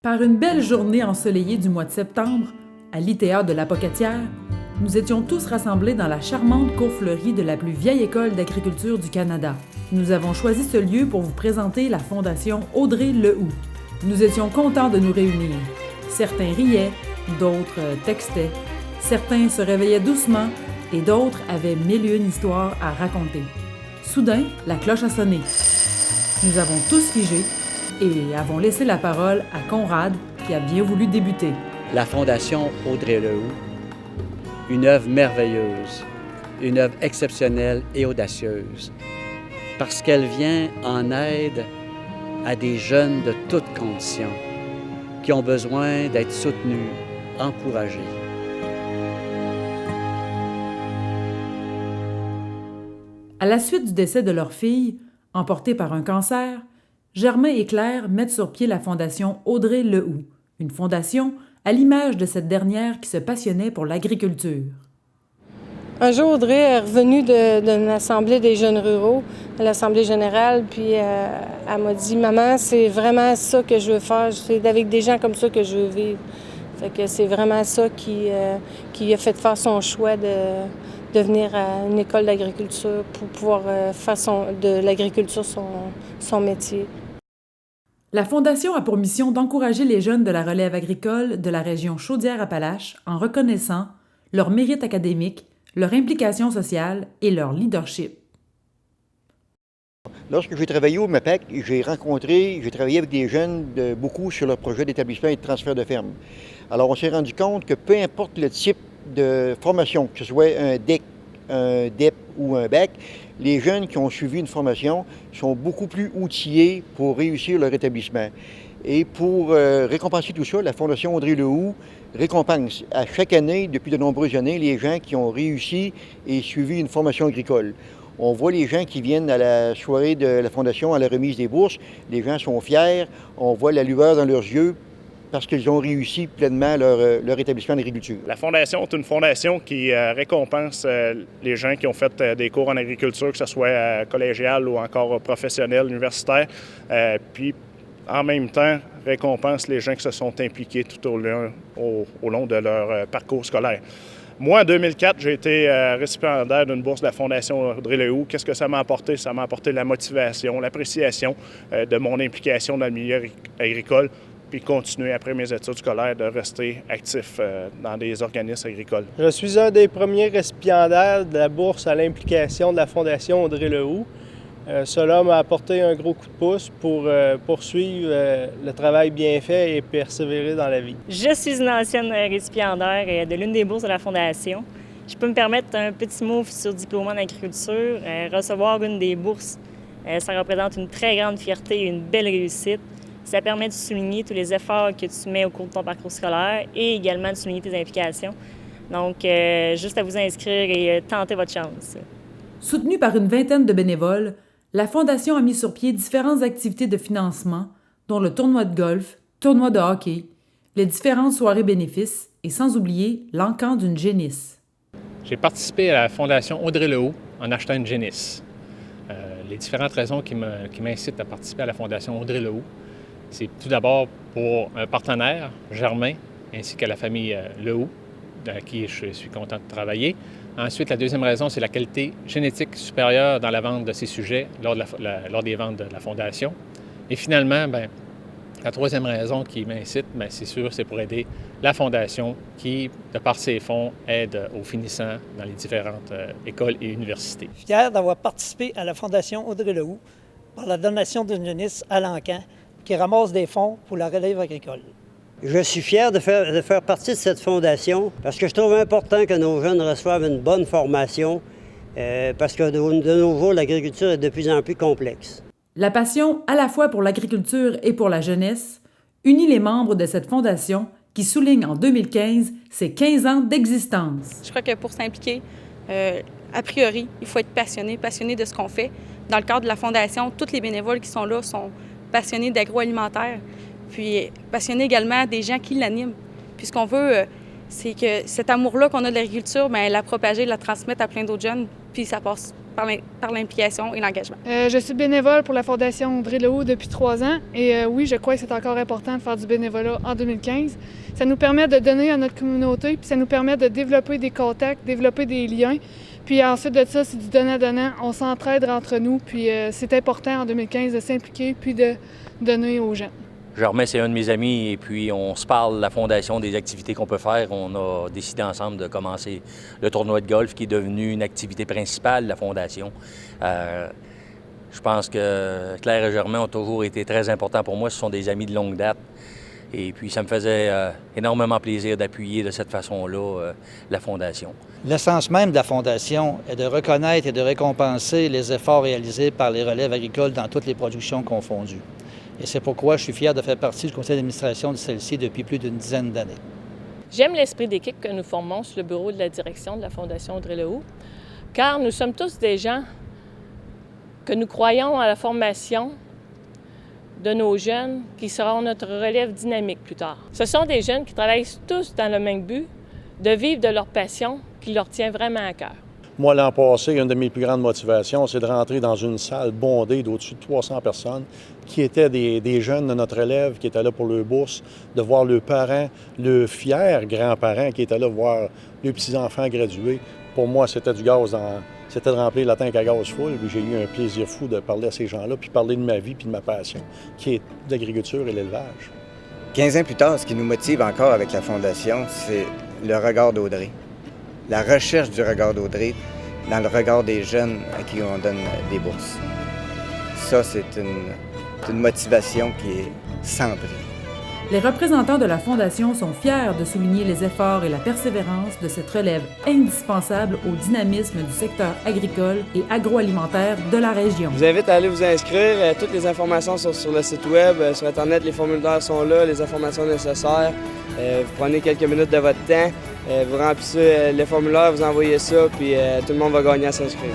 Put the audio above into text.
Par une belle journée ensoleillée du mois de septembre, à l'ITA de la Pocatière, nous étions tous rassemblés dans la charmante cour fleurie de la plus vieille école d'agriculture du Canada. Nous avons choisi ce lieu pour vous présenter la Fondation Audrey Lehoux. Nous étions contents de nous réunir. Certains riaient, d'autres textaient, certains se réveillaient doucement et d'autres avaient mille et une histoires à raconter. Soudain, la cloche a sonné. Nous avons tous figé et avons laissé la parole à Conrad, qui a bien voulu débuter. La Fondation Audrey Lehoux, une œuvre merveilleuse, une œuvre exceptionnelle et audacieuse, parce qu'elle vient en aide à des jeunes de toutes conditions qui ont besoin d'être soutenus, encouragés. À la suite du décès de leur fille, emportée par un cancer, Germain et Claire mettent sur pied la Fondation Audrey Lehoux, une fondation à l'image de cette dernière qui se passionnait pour l'agriculture. Un jour, Audrey est revenue d'une assemblée des jeunes ruraux, à l'Assemblée générale, puis elle m'a dit « Maman, c'est vraiment ça que je veux faire, c'est avec des gens comme ça que je veux vivre. » Fait que c'est vraiment ça qui a fait faire son choix de venir à une école d'agriculture pour pouvoir faire de l'agriculture son métier. La Fondation a pour mission d'encourager les jeunes de la relève agricole de la région Chaudière-Appalaches en reconnaissant leur mérite académique, leur implication sociale et leur leadership. Lorsque j'ai travaillé au MEPAC, j'ai travaillé avec des jeunes beaucoup sur leur projet d'établissement et de transfert de ferme. Alors on s'est rendu compte que peu importe le type de formation, que ce soit un DEC, un DEP ou un BAC, les jeunes qui ont suivi une formation sont beaucoup plus outillés pour réussir leur établissement. Et pour récompenser tout ça, la Fondation Audrey Lehoux récompense à chaque année, depuis de nombreuses années, les gens qui ont réussi et suivi une formation agricole. On voit les gens qui viennent à la soirée de la Fondation, à la remise des bourses. Les gens sont fiers, on voit la lueur dans leurs yeux parce qu'ils ont réussi pleinement leur établissement d'agriculture. La Fondation est une fondation qui récompense les gens qui ont fait des cours en agriculture, que ce soit collégial ou encore professionnel, universitaire, puis en même temps récompense les gens qui se sont impliqués tout au long de leur parcours scolaire. Moi, en 2004, j'ai été récipiendaire d'une bourse de la Fondation Audrey Lehoux. Qu'est-ce que ça m'a apporté? Ça m'a apporté la motivation, l'appréciation de mon implication dans le milieu agricole, puis continuer après mes études scolaires de rester actif dans des organismes agricoles. Je suis un des premiers récipiendaires de la bourse à l'implication de la Fondation Audrey Lehoux. Cela m'a apporté un gros coup de pouce pour poursuivre le travail bien fait et persévérer dans la vie. Je suis une ancienne récipiendaire de l'une des bourses de la Fondation. Je peux me permettre un petit mot sur diplôme en agriculture. Recevoir une des bourses, ça représente une très grande fierté et une belle réussite. Ça permet de souligner tous les efforts que tu mets au cours de ton parcours scolaire et également de souligner tes implications. Donc, juste à vous inscrire et tenter votre chance. Soutenue par une vingtaine de bénévoles, la Fondation a mis sur pied différentes activités de financement, dont le tournoi de golf, tournoi de hockey, les différentes soirées bénéfices et sans oublier l'encan d'une génisse. J'ai participé à la Fondation Audrey Lehoux en achetant une génisse. Les différentes raisons qui m'incitent à participer à la Fondation Audrey Lehoux, c'est tout d'abord pour un partenaire, Germain, ainsi qu'à la famille Lehoux, avec qui je suis content de travailler. Ensuite, la deuxième raison, c'est la qualité génétique supérieure dans la vente de ces sujets lors des ventes de la Fondation. Et finalement, la troisième raison qui m'incite, c'est sûr, c'est pour aider la Fondation qui, de par ses fonds, aide aux finissants dans les différentes écoles et universités. Je suis fier d'avoir participé à la Fondation Audrey Lehoux par la donation d'une jeunesse à l'encan qui ramasse des fonds pour la relève agricole. Je suis fier de faire partie de cette fondation parce que je trouve important que nos jeunes reçoivent une bonne formation parce que de nos jours, l'agriculture est de plus en plus complexe. La passion à la fois pour l'agriculture et pour la jeunesse unit les membres de cette fondation qui souligne en 2015 ses 15 ans d'existence. Je crois que pour s'impliquer, a priori, il faut être passionné de ce qu'on fait. Dans le cadre de la fondation, tous les bénévoles qui sont là sont passionnés d'agroalimentaire, puis passionnés également des gens qui l'animent. Puis ce qu'on veut, c'est que cet amour-là qu'on a de l'agriculture, la propager, la transmettre à plein d'autres jeunes, puis ça passe par l'implication et l'engagement. Je suis bénévole pour la Fondation Audrey Lehoux depuis 3 ans et oui, je crois que c'est encore important de faire du bénévolat en 2015. Ça nous permet de donner à notre communauté, puis ça nous permet de développer des contacts, développer des liens. Puis ensuite de ça, c'est du donnant-donnant. On s'entraide entre nous, puis c'est important en 2015 de s'impliquer puis de donner aux gens. Germain, c'est un de mes amis et puis on se parle de la fondation, des activités qu'on peut faire. On a décidé ensemble de commencer le tournoi de golf qui est devenu une activité principale de la fondation. Je pense que Claire et Germain ont toujours été très importants pour moi. Ce sont des amis de longue date. Et puis ça me faisait énormément plaisir d'appuyer de cette façon-là la fondation. L'essence même de la fondation est de reconnaître et de récompenser les efforts réalisés par les relèves agricoles dans toutes les productions confondues. Et c'est pourquoi je suis fier de faire partie du conseil d'administration de celle-ci depuis plus d'une dizaine d'années. J'aime l'esprit d'équipe que nous formons sur le bureau de la direction de la Fondation Audrey Lehoux, car nous sommes tous des gens que nous croyons à la formation de nos jeunes qui seront notre relève dynamique plus tard. Ce sont des jeunes qui travaillent tous dans le même but, de vivre de leur passion qui leur tient vraiment à cœur. Moi, l'an passé, une de mes plus grandes motivations, c'est de rentrer dans une salle bondée d'au-dessus de 300 personnes qui étaient des jeunes de notre élève qui étaient là pour leur bourse, de voir leurs parents, leurs fiers grands-parents qui étaient là voir leurs petits-enfants graduer. Pour moi, c'était du gaz c'était de remplir la tank à gaz full. Puis j'ai eu un plaisir fou de parler à ces gens-là, puis parler de ma vie puis de ma passion, qui est l'agriculture et l'élevage. 15 ans plus tard, ce qui nous motive encore avec la Fondation, c'est le regard d'Audrey. La recherche du regard d'Audrey dans le regard des jeunes à qui on donne des bourses. Ça, c'est une motivation qui est sans prix. Les représentants de la Fondation sont fiers de souligner les efforts et la persévérance de cette relève indispensable au dynamisme du secteur agricole et agroalimentaire de la région. Je vous invite à aller vous inscrire. Toutes les informations sont sur le site web, sur Internet, les formulaires sont là, les informations nécessaires. Vous prenez quelques minutes de votre temps, vous remplissez les formulaires, vous envoyez ça, puis tout le monde va gagner à s'inscrire.